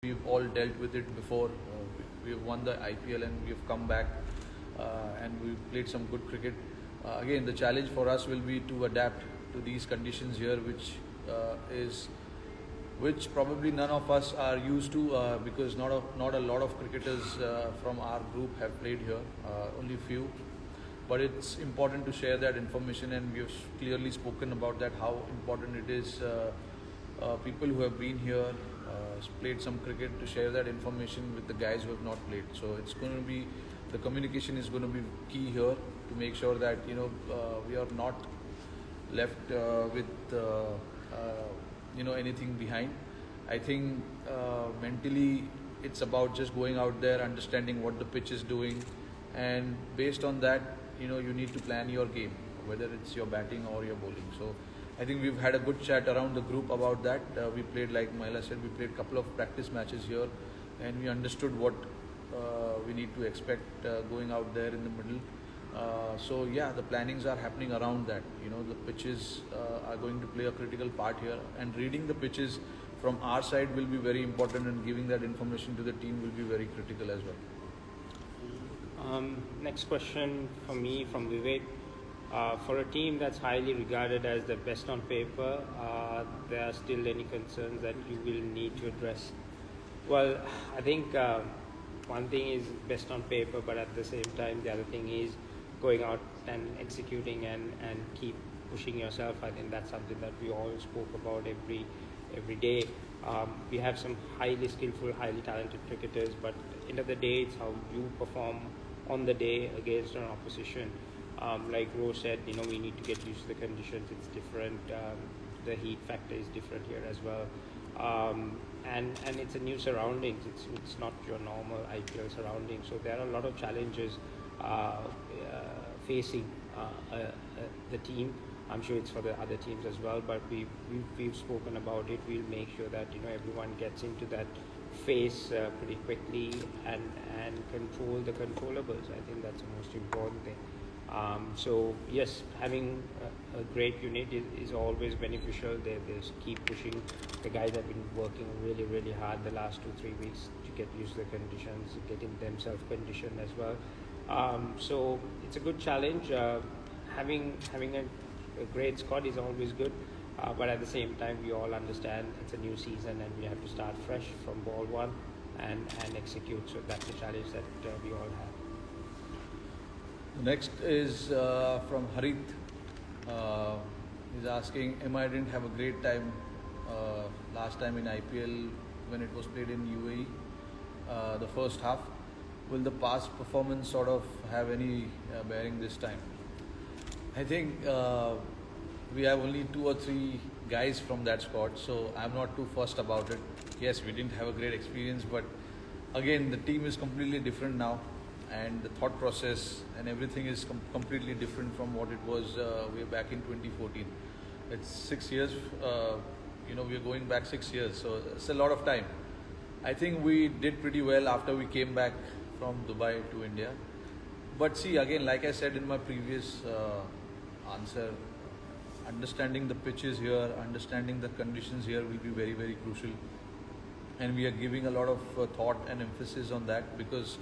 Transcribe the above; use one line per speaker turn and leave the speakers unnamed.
we've all dealt with it before. We've won the IPL and we've come back and we've played some good cricket. Again, the challenge for us will be to adapt to these conditions here, which probably none of us are used to because not a lot of cricketers from our group have played here, only few. But it's important to share that information, and we've clearly spoken about that, how important it is. People who have been here, played some cricket, to share that information with the guys who have not played. So it's going to be, the communication is going to be key here to make sure that we are not left with anything behind. I think mentally it's about just going out there, understanding what the pitch is doing, and based on that, you need to plan your game, whether it's your batting or your bowling. So I think we've had a good chat around the group about that. We played, like Mahela said, we played a couple of practice matches here, and we understood what we need to expect going out there in the middle. So yeah, the plannings are happening around that. The pitches are going to play a critical part here, and reading the pitches from our side will be very important, and giving that information to the team will be very critical as well.
Next question for me from Vivek. For a team that's highly regarded as the best on paper, there are still any concerns that you will need to address? Well, I think one thing is best on paper, but at the same time, the other thing is going out and executing and keep pushing yourself. I think that's something that we all spoke about every day. We have some highly skillful, highly talented cricketers, but at the end of the day, it's how you perform on the day against an opposition. Like Rohit said, we need to get used to the conditions. It's different. The heat factor is different here as well. And it's a new surroundings. It's not your normal IPL surroundings. So there are a lot of challenges facing the team. I'm sure it's for the other teams as well, but we've spoken about it. We'll make sure that everyone gets into that phase pretty quickly and control the controllables. I think that's the most important thing. So yes, having a great unit is always beneficial. They keep pushing. The guys have been working really, really hard the last 2-3 weeks to get used to the conditions, getting themselves conditioned as well. So it's a good challenge. Having a great squad is always good, but at the same time, we all understand it's a new season and we have to start fresh from ball one and execute. So that's the challenge that we all have.
Next is from Harit. He's asking, I didn't have a great time last time in IPL when it was played in UAE, the first half. Will the past performance sort of have any bearing this time? I think we have only 2 or 3 guys from that squad, so I'm not too fussed about it. Yes, we didn't have a great experience, but again, the team is completely different now, and the thought process and everything is completely different from what it was way back in 2014. It's 6 years, we are going back 6 years, so it's a lot of time. I think we did pretty well after we came back from Dubai to India. But see, again, like I said in my previous answer, understanding the pitches here, understanding the conditions here will be very, very crucial. And we are giving a lot of thought and emphasis on that, because